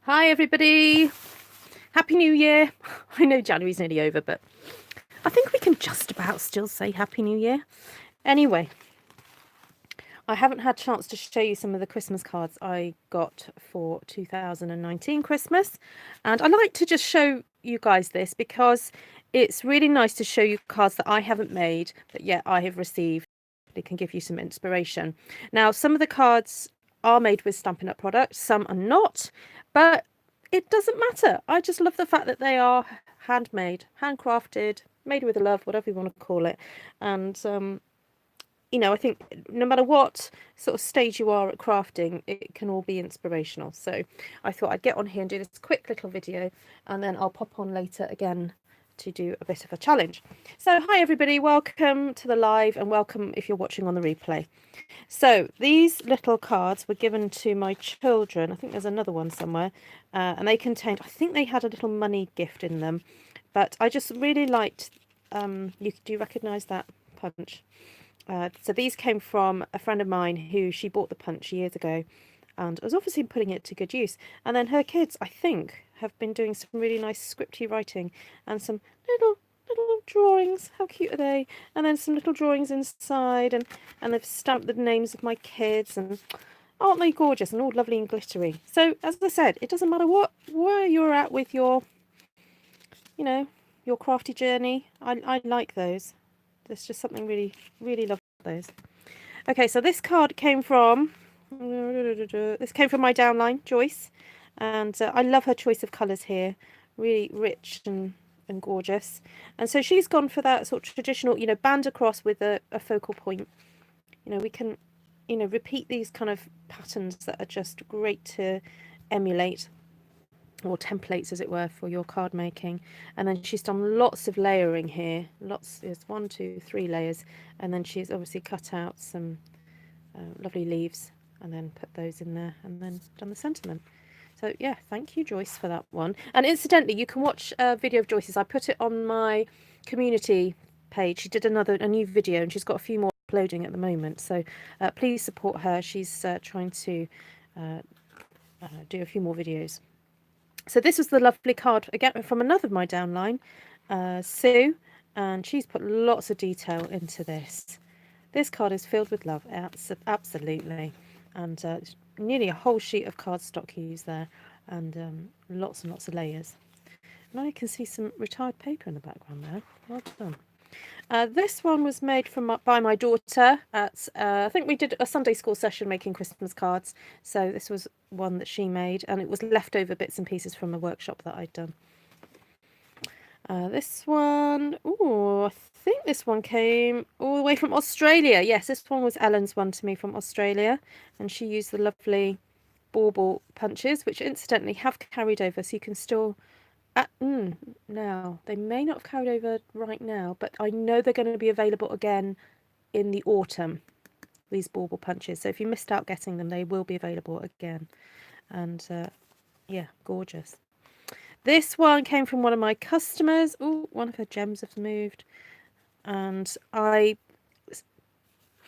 Hi everybody, Happy New Year. I know January's nearly over, but I think we can just about still say Happy New Year. Anyway, I haven't had a chance to show you some of the Christmas cards I got for 2019 Christmas, and I like to just show you guys this because it's really nice to show you cards that I haven't made but yet I have received. It can give you some inspiration. Now, some of the cards are made with Stampin' Up products, some are not, but it doesn't matter. I just love the fact that they are handmade, handcrafted, made with love, whatever you want to call it. And I think no matter what sort of stage you are at crafting, it can all be inspirational. So I thought I'd get on here and do this quick little video, and then I'll pop on later again to do a bit of a challenge. So hi everybody, welcome to the live, and welcome if you're watching on the replay. So these little cards were given to my children. I think there's another one somewhere, and they contained, I think they had a little money gift in them, but I just really liked, do you recognise that punch? So these came from a friend of mine who she bought the punch years ago and was obviously putting it to good use. And then her kids, I think, have been doing some really nice scripty writing and some little drawings. How cute are they? And then some little drawings inside, and they've stamped the names of my kids, and aren't they gorgeous and all lovely and glittery? So as I said, it doesn't matter where you're at with your your crafty journey. I like those. There's just something really, really lovely about those. Okay, so this card came from my downline, Joyce, and I love her choice of colours here. Really rich and gorgeous. And so she's gone for that sort of traditional, band across with a focal point. We can, repeat these kind of patterns that are just great to emulate, or templates as it were, for your card making. And then she's done lots of layering here. There's 1, 2, 3 layers, and then she's obviously cut out some lovely leaves and then put those in there and then done the sentiment. So yeah, thank you Joyce for that one. And incidentally, you can watch a video of Joyce's. I put it on my community page. She did a new video, and she's got a few more uploading at the moment, so please support her. She's trying to do a few more videos. So this was the lovely card, again, from another of my downline, Sue, and she's put lots of detail into this. This card is filled with love, absolutely, and nearly a whole sheet of cardstock used there, and lots of layers. And I can see some retired paper in the background there. Well done. This one was made by my daughter at, I think we did a Sunday school session making Christmas cards. So this was one that she made, and it was leftover bits and pieces from a workshop that I'd done. This one, I think this one came all the way from Australia. Yes, this one was Ellen's one to me from Australia, and she used the lovely bauble punches, which incidentally have carried over, so you can still... now, they may not have carried over right now, but I know they're going to be available again in the autumn, these bauble punches. So if you missed out getting them, they will be available again. And yeah, gorgeous. This one came from one of my customers. Oh, one of her gems have moved. And I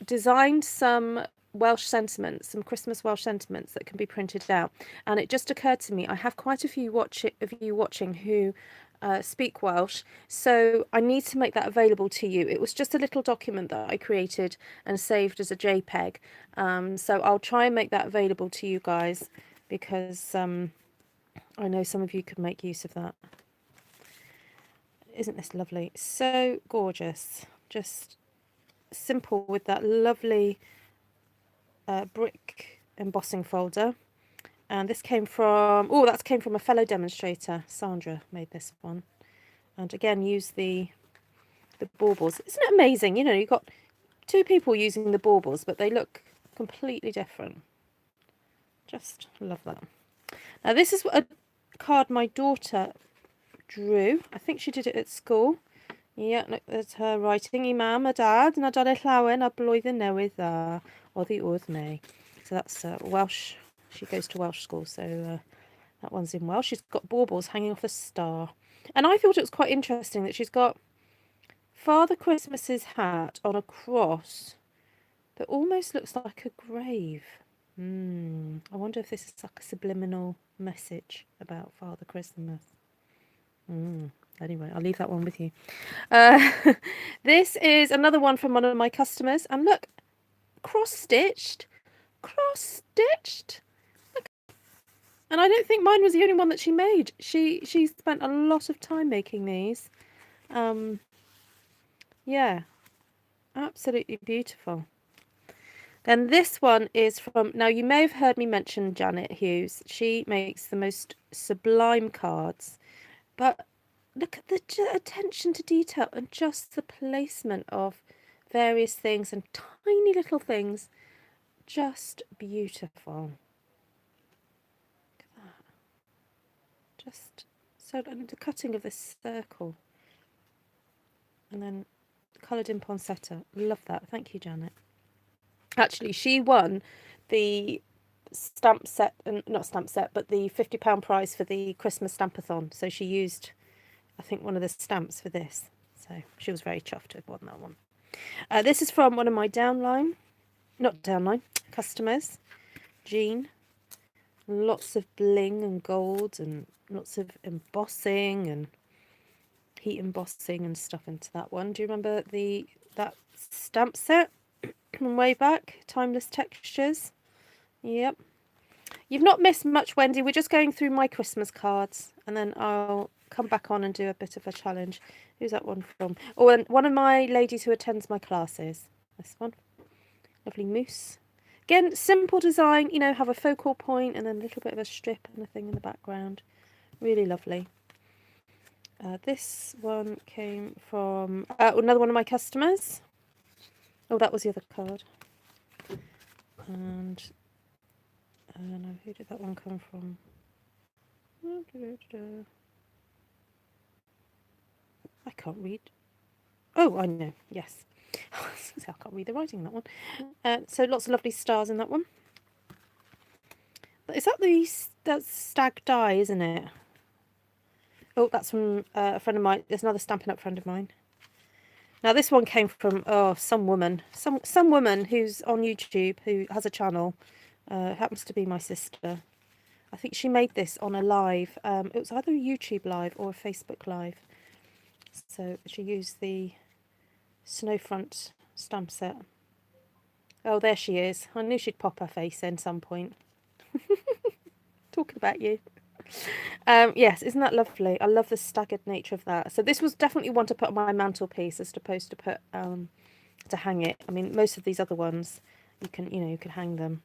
designed some Welsh sentiments, some Christmas Welsh sentiments that can be printed out. And it just occurred to me, I have quite a few of you watching who speak Welsh, so I need to make that available to you. It was just a little document that I created and saved as a JPEG. So I'll try and make that available to you guys, because I know some of you could make use of that. Isn't this lovely? So gorgeous. Just simple with that lovely brick embossing folder. And this came from, that came from a fellow demonstrator. Sandra made this one, and again used the baubles. Isn't it amazing? You've got two people using the baubles, but they look completely different. Just love that. Now this is a card my daughter drew. I think she did it at school. Yeah, look, there's her writing. I mam, a dad, na dad llawen a blwyddyn newydd dda oddi wrth ni. So that's Welsh. She goes to Welsh school, so that one's in Welsh. She's got baubles hanging off a star. And I thought it was quite interesting that she's got Father Christmas's hat on a cross that almost looks like a grave. I wonder if this is like a subliminal message about Father Christmas. Anyway, I'll leave that one with you. This is another one from one of my customers. And look, cross-stitched. Cross-stitched. And I don't think mine was the only one that she made. She spent a lot of time making these. Yeah, absolutely beautiful. Then this one is from, now you may have heard me mention Janet Hughes. She makes the most sublime cards, but look at the attention to detail and just the placement of various things and tiny little things. Just beautiful. Look at that. Just so, and the cutting of this circle. And then coloured in poinsettia. Love that. Thank you, Janet. Actually, she won the stamp set, and not stamp set, but the £50 prize for the Christmas Stampathon. So she used, I think, one of the stamps for this. So she was very chuffed to have won that one. This is from one of my customers, Jean. Lots of bling and gold and lots of embossing and heat embossing and stuff into that one. Do you remember that stamp set from way back? Timeless Textures. Yep. You've not missed much, Wendy. We're just going through my Christmas cards and then I'll come back on and do a bit of a challenge. Who's that one from? Oh, and one of my ladies who attends my classes. This one. Lovely moose. Again, simple design, you know, have a focal point and then a little bit of a strip and a thing in the background. Really lovely. This one came from another one of my customers. Oh, that was the other card. And I don't know, who did that one come from? I can't read. Oh, I know. Yes. I can't read the writing in that one. So lots of lovely stars in that one. Is that that's Stag Die, isn't it? Oh, that's from a friend of mine. There's another Stampin' Up friend of mine. Now this one came from some woman who's on YouTube, who has a channel. Happens to be my sister. I think she made this on a live. It was either a YouTube live or a Facebook live. So she used the Snowfront stamp set. Oh, there she is. I knew she'd pop her face in some point. Talking about you. Yes, isn't that lovely? I love the staggered nature of that. So this was definitely one to put on my mantelpiece as opposed to put to hang it. I mean, most of these other ones you can hang them.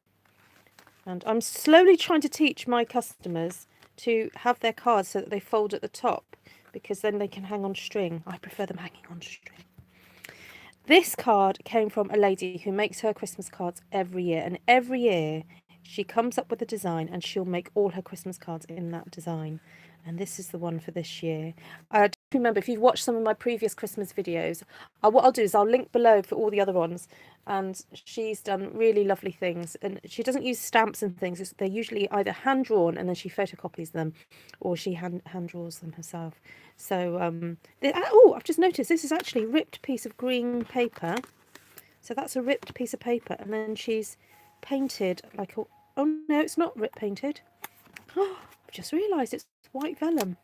And I'm slowly trying to teach my customers to have their cards so that they fold at the top, because then they can hang on string. I prefer them hanging on string. This card came from a lady who makes her Christmas cards every year, and every year she comes up with a design and she'll make all her Christmas cards in that design. And this is the one for this year. Just remember, if you've watched some of my previous Christmas videos, what I'll do is I'll link below for all the other ones. And she's done really lovely things. And she doesn't use stamps and things. They're usually either hand-drawn and then she photocopies them, or she hand draws them herself. So, I've just noticed this is actually a ripped piece of green paper. So that's a ripped piece of paper. And then she's painted like a... Oh, no, it's not rip painted. Oh, I've just realised it's white vellum.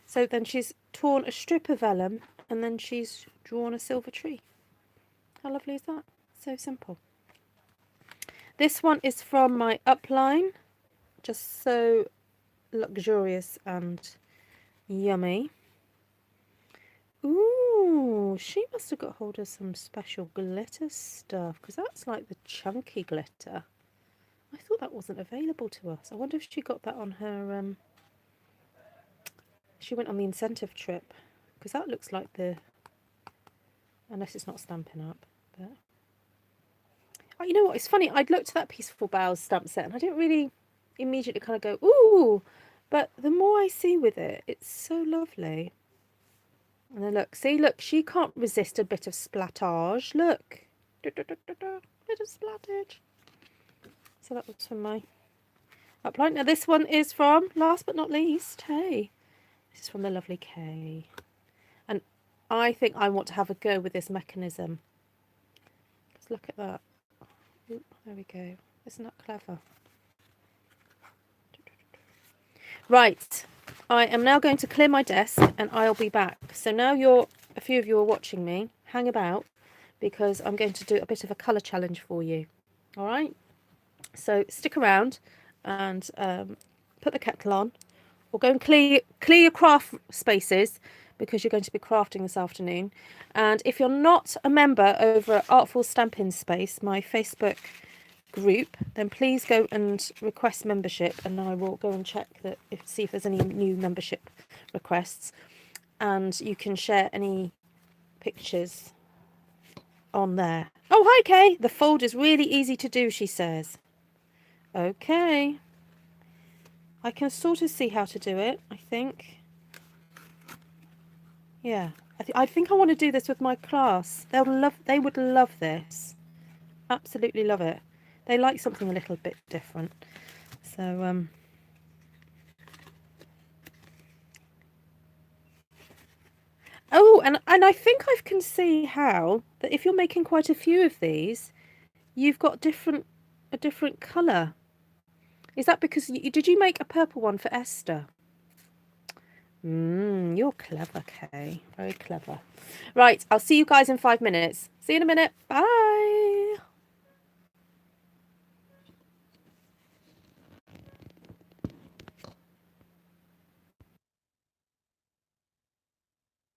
So then she's torn a strip of vellum and then she's drawn a silver tree. How lovely is that? So simple. This one is from my upline. Just so luxurious and yummy. Ooh, she must have got hold of some special glitter stuff, because that's like the chunky glitter. I thought that wasn't available to us. I wonder if she got that on her... She went on the incentive trip, because that looks like the... Unless it's not Stampin' Up, but... Oh, you know what? It's funny. I'd looked at that Peaceful Boughs stamp set, and I didn't really immediately kind of go, ooh! But the more I see with it, it's so lovely. And then look, she can't resist a bit of splattage. Look. Bit of splattage. So that was from my upline. Now this one is from, last but not least, Hey. This is from the lovely Kay. And I think I want to have a go with this mechanism. Just look at that. Ooh, there we go. Isn't that clever? Right, I am now going to clear my desk and I'll be back. So now a few of you are watching me. Hang about, because I'm going to do a bit of a colour challenge for you. All right? So stick around and put the kettle on. We'll go and clear your craft spaces, because you're going to be crafting this afternoon. And if you're not a member over at Artful Stampin Space, my Facebook group, then please go and request membership, and I will go and check that, see if there's any new membership requests, and you can share any pictures on there. Oh, hi Kay, the fold is really easy to do, she says. Okay, I can sort of see how to do it, I think. Yeah, I think I want to do this with my class. They would love this. Absolutely love it. They like something a little bit different. So oh, and I think I can see how that if you're making quite a few of these, you've got a different colour. Is that because did you make a purple one for Esther? You're clever, Kay. Very clever. Right, I'll see you guys in 5 minutes. See you in a minute. Bye.